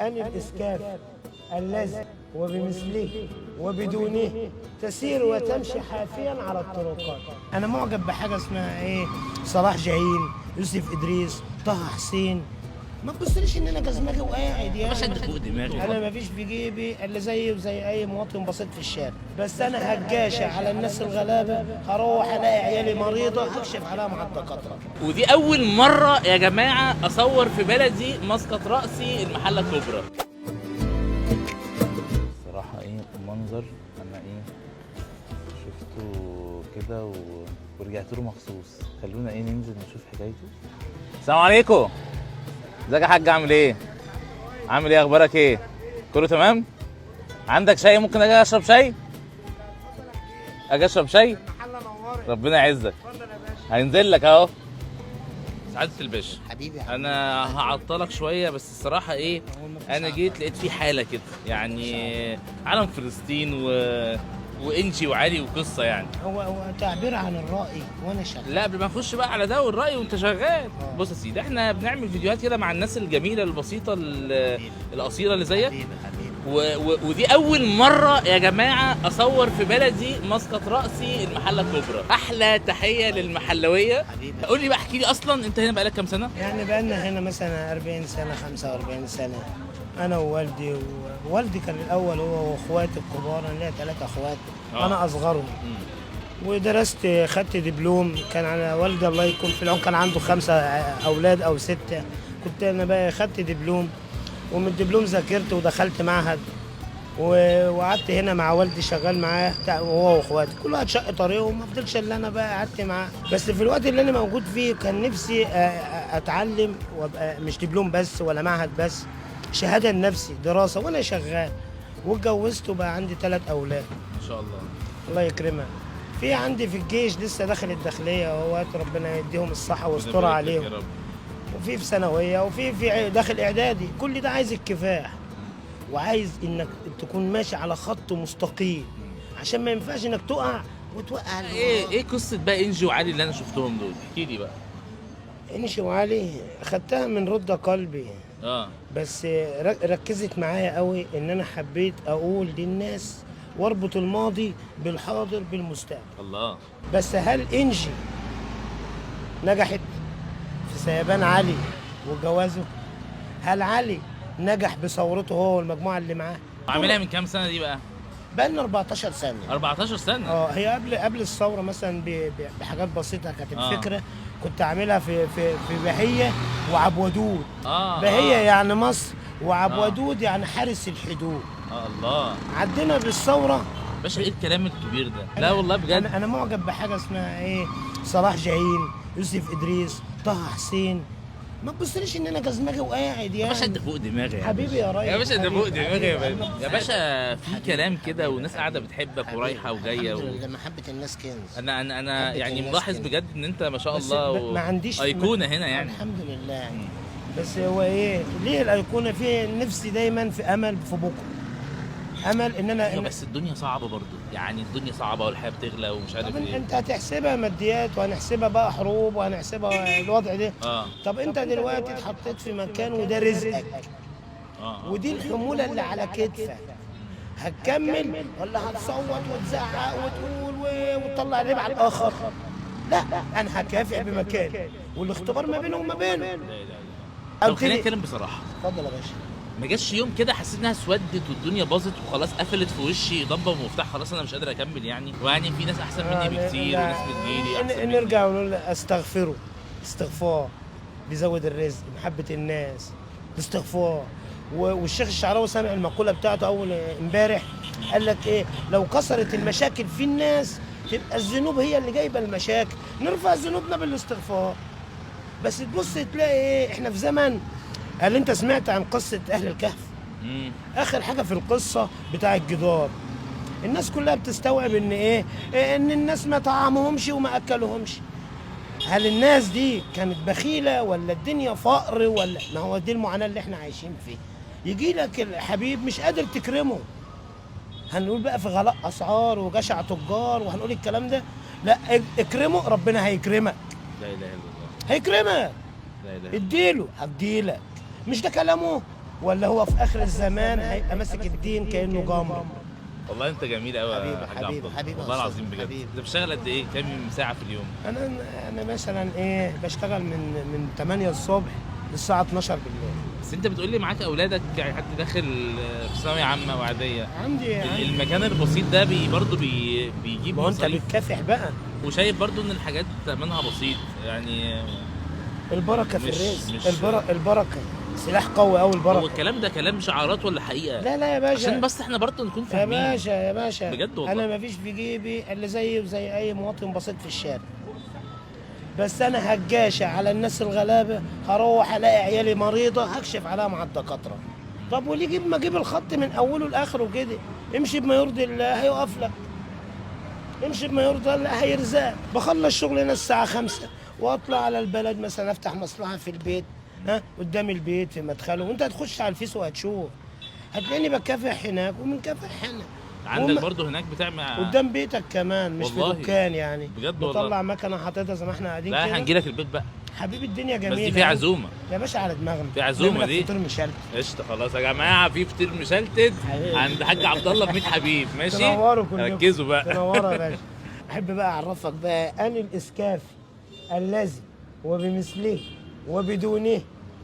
أن الإسكاف الذي وبمثله وبدونه تسير وتمشي حافيا على الطرقات. أنا معجب بحاجة اسمها إيه؟ صلاح جاهين، يوسف إدريس، طه حسين. ما تبصليش ان انا جزمجي وقاعد يعني. مش انت فوق دماغي. انا ما فيش في جيبي الا زي وزي اي مواطن بسيط في الشارع، بس انا هجاشه على الناس الغلابه، هروح الاقي عيالي مريضه هكشف عليها مع الدكاتره. ودي اول مره يا جماعه اصور في بلدي مسقط راسي المحله الكبرى. الصراحه ايه منظر انا ايه شفته كده ورجعت له مخصوص. خلونا ايه ننزل نشوف حكايته. السلام عليكم. ازيك يا حاج؟ عامل ايه؟ عامل ايه؟ اخبارك ايه؟ كله تمام؟ عندك شاي؟ ممكن اجي اشرب شاي؟ اجي اشرب شاي؟ ربنا يعزك. هينزل لك اهو. سعادة الباشا حبيبي انا هعطلك شويه، بس الصراحه ايه انا جيت لقيت في حاله كده يعني علم فلسطين وانجي وعلي وقصه يعني. هو تعبير عن الرأي وانا شغال. لا قبل ما نخش بقى على ده والرأي وانت شغال. بص يا سيدي، احنا بنعمل فيديوهات كده مع الناس الجميله البسيطه الاصيله اللي زيك. ودي اول مره يا جماعه اصور في بلدي مسقط راسي المحله الكبرى. احلى تحيه للمحلويه. قول لي بقى، احكي لي اصلا انت هنا بقالك كام سنه؟ يعني بقالنا هنا مثلا 40 سنه 45 سنه. انا ووالدي ووالدي كان الاول هو واخواتي الكبار، انا ليا 3 اخوات انا اصغرهم. ودرست خدت دبلوم. كان على والدي الله يكون في العون كان عنده 5 اولاد او 6. كنت انا بقى خدت دبلوم، ومن الدبلوم ذاكرت ودخلت معهد وقعدت هنا مع والدي شغال معاه وهو واخواتي. كل واحد شق طريقه وما فضلش الا انا بقى قعدت معاه. بس في الوقت اللي انا موجود فيه كان نفسي اتعلم وابقى مش دبلوم بس ولا معهد بس، شهاده لنفسي دراسه وانا شغال. واتجوزت وبقى عندي 3 اولاد ما شاء الله. الله يكرمك. في عندي في الجيش لسه داخل الداخليه اهوت، ربنا يديهم الصحه ويستر عليهم. وفي ثانويه وفي داخل اعدادي. كل ده عايز الكفاح وعايز انك تكون ماشي على خط مستقيم، عشان ما ينفعش انك تقع وتوقع. ايه قصه بقى انجي وعلي اللي انا شفتهم دول؟ احكي لي بقى. انجي وعلي خدتها من رد قلبي. بس ركزت معايا قوي ان انا حبيت اقول للناس واربط الماضي بالحاضر بالمستقبل. الله. بس هل انجي نجحت في سيبان علي وجوازه؟ هل علي نجح بثورته هو والمجموعه اللي معاه؟ عاملها من كام سنه دي بقى؟ بقالنا 14 سنه. 14 سنه؟ هي قبل الثوره مثلا بحاجات بسيطه. كانت الفكره كنت عاملها في بهيه وعبودود. بهيه يعني مصر، وعبودود يعني حارس الحدود. الله. عدينا بالثوره. باشا ايه الكلام الكبير ده؟ لا والله بجد. انا معجب بحاجه اسمها ايه؟ صلاح جاهين، يوسف ادريس، طه حسين. ما تبصليش ان انا جزمجي وقاعد يعني. يا باشا انت فوق دماغي يا حبيبي يا ريس. يا باشا انت فوق دماغي يا باشا. يا باشا في كلام كده وناس قاعده بتحبك ورايحه وجايه محبه الناس كنز. انا يعني ملاحظ بجد ان انت ما شاء الله ما عنديش ايقونه هنا يعني. الحمد لله. بس هو ايه ليه الايقونه؟ في نفسي دايما في امل في بكره، امل ان انا بس الدنيا صعبه برضو يعني. الدنيا صعبه والحياه بتغلى ومش عارف ايه. انت هتحسبها ماديات وهنحسبها بقى حروب وهنحسبها الوضع ده. طب انت دلوقتي اتحطيت في مكان وده رزقك. ودي الحموله اللي على كتفك. هتكمل ولا هتصوت وتزعق وتقول وتطلع العيب على الاخر؟ لا، انا هكافئ بمكان والاختبار ما بينه وما بينه. طب خلينا نتكلم بصراحه. اتفضل يا باشا. ما جاش يوم كده حسيت انها اسودت والدنيا باظت وخلاص قفلت في وشي ضبه ومفتاح خلاص انا مش قادر اكمل يعني؟ ويعني في ناس احسن مني بكتير وناس بتجيلي احسن مني. نرجع ونقول استغفروا. استغفار بيزود الرزق. محبه الناس باستغفار. والشيخ الشعراوي سامع المقوله بتاعته اول امبارح، قال لك ايه؟ لو كثرت المشاكل في الناس تبقى الذنوب هي اللي جايبه المشاكل. نرفع ذنوبنا بالاستغفار. بس تبص تلاقي ايه؟ احنا في زمن. هل انت سمعت عن قصه اهل الكهف؟ اخر حاجه في القصه بتاع الجدار. الناس كلها بتستوعب ان ايه؟ ان الناس ما طعمهمش وما اكلهمش. هل الناس دي كانت بخيله ولا الدنيا فقر ولا؟ ما هو دي المعاناه اللي احنا عايشين فيها. يجي لك الحبيب مش قادر تكرمه. هنقول بقى في غلاء اسعار وجشع تجار وهنقول الكلام ده؟ لا، اكرمه ربنا هيكرمك. لا اله الا الله. هيكرمك. لا اله الا الله. اديله هديلك. مش ده كلامه؟ ولا هو في اخر الزمان هيبقى ماسك الدين كانه جمر. والله انت جميل قوي حبيبي، يا حاج حبيبي، عبد الله. حبيبي والله يا العظيم أستاذ، بجد. حبيبي. انت بتشتغل قد ايه؟ كام ساعه في اليوم؟ انا مثلا ايه بشتغل من 8 الصبح للساعه 12 بالليل. بس انت بتقول لي معاك اولادك، يعني حد داخل في ثانويه عامه واعداديه. عندي المكان البسيط ده برضه بيجيب ما هو انت مصاريف، بتكافح بقى. وشايف برضه ان الحاجات ثمنها بسيط يعني. البركه في مش- الرزق. البركه سلاح قوي قوي هو البركه. الكلام ده كلام شعارات ولا حقيقه؟ لا لا يا باشا، عشان بس احنا برضه نكون يا فاهمين. باشا يا باشا، بجد والله. انا ما فيش في جيبي الا زي وزي اي مواطن بسيط في الشارع. بس انا هجاشة على الناس الغلابه، هروح الاقي عيالي مريضه هكشف عليها مع الدكاتره. طب وليه ما اجيب الخط من اوله لاخره كده؟ امشي بما يرضي الله هيقف لك، امشي بما يرضي الله هيرزقك. بخلص شغل هنا الساعه 5 واطلع على البلد مثلا افتح مصلحه في البيت، قدام البيت في مدخله، وانت هتخش على الفيس وهتشوف، هتلاقيني بكافح هناك ومنكافح هنا. عندك برضه هناك بتعمل قدام بيتك كمان، مش والله. في دكان يعني. بجد والله. بطلع مكنه حاططها زي ما احنا قاعدين لا كده. هنجي لك البيت بقى. حبيبي الدنيا جميله بس دي في عزومه. يا باشا على دماغنا، في عزومة نعمل دي. فطير مشلتت. قشطه خلاص يا جماعه، في فطير مشلتت حبيبي. عند حاج عبد الله ب 100 حبيب. ماشي، تنوروا كلكم، ركزوا بقى. تنوروا يا باشا. احب بقى اعرفك بقى ان الاسكاف الذي وبمثله وبدونه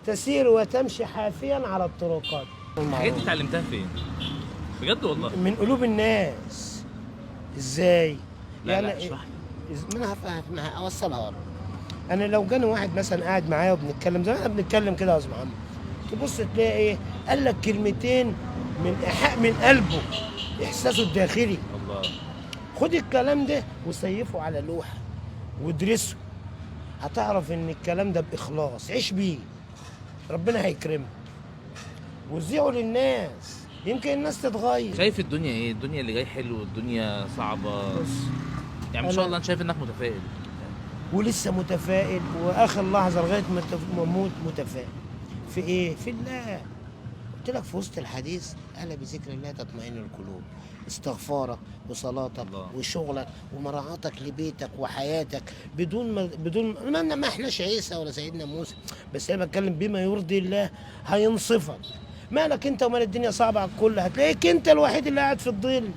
تسير وتمشي حافيا على الطرقات. الحاجات دي اتعلمتها فين؟ بجد والله. من قلوب الناس. ازاي؟ لا لا اشرح لي. ما انا هفهمها اوصلها لك. انا لو جاني واحد مثلا قاعد معايا وبنتكلم زي ما احنا بنتكلم كده يا استاذ محمد، تبص تلاقي ايه؟ قال لك كلمتين من ايحاء من قلبه، احساسه الداخلي. الله. خد الكلام ده وسيفه على لوحه وادرسه، هتعرف ان الكلام ده باخلاص. عيش بيه، ربنا هيكرمك وذيعه للناس، يمكن الناس تتغير. شايف الدنيا ايه؟ الدنيا اللي جاي حلو، الدنيا صعبه بص، يعني. ما شاء الله انت شايف انك متفائل. ولسه متفائل، واخر لحظه لغايه ما اموت متفائل. في ايه؟ في الله. قلت لك في وسط الحديث: الا بذكر الله تطمئن القلوب. استغفارك وصلاتك الله. وشغلك ومراعاتك لبيتك وحياتك ما احناش عيسى ولا سيدنا موسى، بس انا بتكلم بما يرضي الله هينصفك. مالك انت ومال الدنيا صعبه على الكل، هتلاقيك انت الوحيد اللي قاعد في الظل.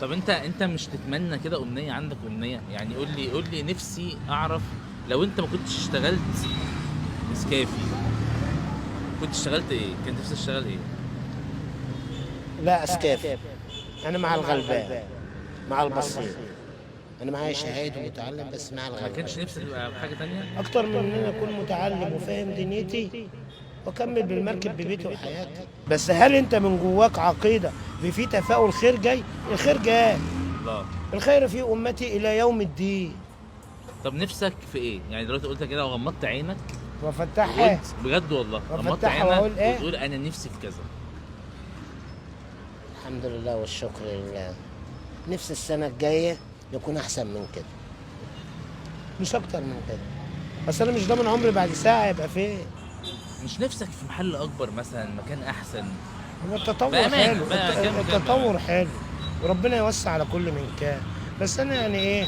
طب انت مش تتمنى كده امنيه؟ عندك امنيه يعني؟ قول لي نفسي اعرف، لو انت ما كنتش اشتغلت اسكافي كنت اشتغلت ايه؟ كان نفسك تشتغل ايه؟ لا اسكاف، انا مع الغلبان، مع البسيط. انا معايا شهاده ومتعلم، بس مع ما الغلبان. كانش نفسك تبقى حاجه تانية؟ اكتر من ان انا اكون متعلم وفاهم دنيتي واكمل بالمركب ببيتي وحياتي. بس هل انت من جواك عقيده في تفاؤل خير جاي؟ الخير جاي، لا. الخير في امتي الى يوم الدين. طب نفسك في ايه؟ يعني دلوقتي قلت كده وغمضت عينك وفتحها وقلت بجد والله، غمضت وأفتحها وأقول عينك إيه؟ وتقول انا نفسي في كذا. الحمد لله والشكر لله. نفس السنه الجايه يكون احسن من كده، مش اكتر من كده. بس انا مش ضامن عمري بعد ساعه يبقى فين. مش نفسك في محل اكبر مثلا، مكان احسن؟ هو التطور بأمان، حلو، بقى كام التطور حلو، وربنا يوسع على كل من كان. بس انا يعني ايه،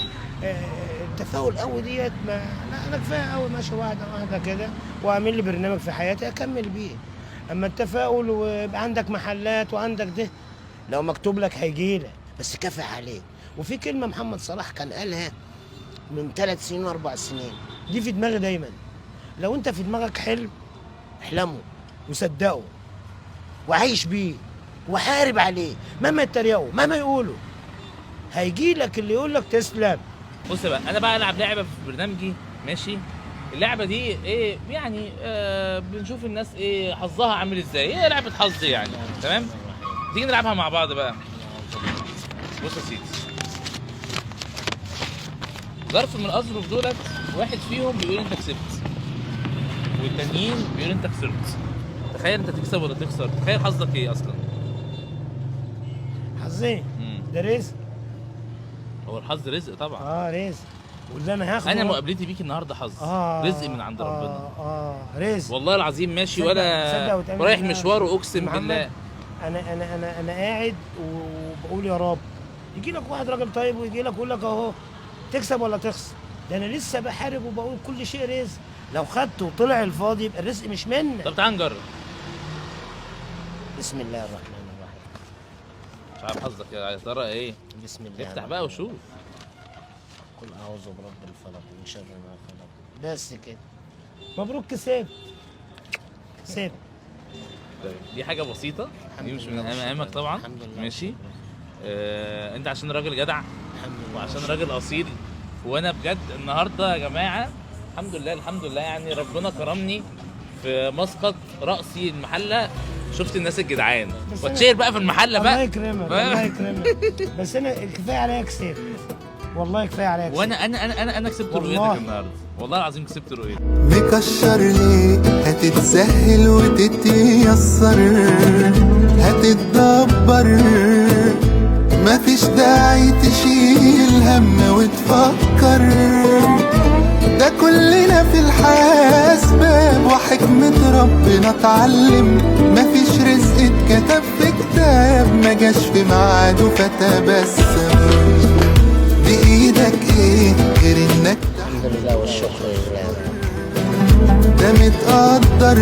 التفاؤل قوي ديت ما لا، انا كفايه قوي ماشي واحده واحده كده، واعمل لي برنامج في حياتي اكمل بيه. اما التفاؤل ويبقى عندك محلات وعندك ده، لو مكتوب لك هيجي لك، بس كافح عليه. وفي كلمه محمد صلاح كان قالها من 3 سنين و4 سنين، دي في دماغي دايما: لو انت في دماغك حلم احلمه وصدقه وعايش بيه وحارب عليه، مهما يتريقوا مهما يقولوا، هيجي لك اللي يقول لك تسلم. بص بقى، انا بقى العب لعبه في برنامجي، ماشي؟ اللعبه دي ايه يعني؟ بنشوف الناس ايه حظها عامل ازاي. ايه لعبه حظ يعني، تمام؟ تيجي نلعبها مع بعض بقى. بص يا سيدي، ظرف من الاظرف دولت، واحد فيهم بيقول انت كسبت والتانيين بيقول انت خسرت. تخيل انت تكسب ولا تخسر؟ تخيل حظك ايه اصلا؟ حظين، ده رزق. هو الحظ رزق طبعا. رزق، واللي انا هاخده انا مقابلتي بيك النهارده حظ، رزق من عند ربنا. رزق والله العظيم. ماشي، تصدق ولا وتأمن رايح بالله. مشوار واقسم محمد، بالله. انا قاعد وبقول يا رب يجي لك واحد راجل طيب ويجي لك يقول لك اهو تكسب ولا تخسر. ده انا لسه بحارب وبقول كل شيء رزق، لو خدته وطلع الفاضي يبقى الرزق مش منك. طب تعال نجرب. بسم الله الرحمن الرحيم. مش عارف حظك يا ترى ايه. بسم الله افتح بقى وشوف. قل اعوذ برب الفلق من شر ما خلق. بس كده. مبروك كسبت. كسبت. طيب دي حاجه بسيطه، دي مش من لله امامك طبعا. الحمد لله. ماشي. انت عشان راجل جدع الحمد لله. وعشان راجل اصيل، وانا بجد النهارده يا جماعه الحمد لله الحمد لله يعني ربنا كرمني في مسقط رأسي المحله. شفت الناس الجدعان بس واتشير بقى في المحله الله بقى. يكرمك الله يكرمك. بس انا كفايه عليا كسبت. والله كفايه عليا كسبت. وانا انا كسبت والله. رؤيتك النهارده، والله العظيم كسبت رؤيتك. مكشر ليه هتتسهل وتتيسر، هتتدبر، مفيش داعي تشيل هم وتفكر. ده كلنا في الحسباب وحكمة ربنا اتعلم، مفيش رزق اتكتب في كتاب مجاش في ميعاده فتبسم. بإيدك ايه غير انك الحمد لله والشكر لله. ده متقدر،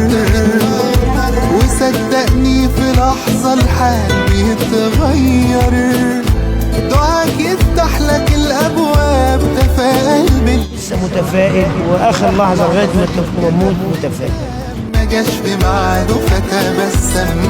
وصدقني في لحظة الحال بيتغير. دعاك يفتح لك الأبواب، تفائل لسه متفائل واخر لحظه لغايه ما تبقى موجود متفائل. ما جاش في ميعاده فتبسم.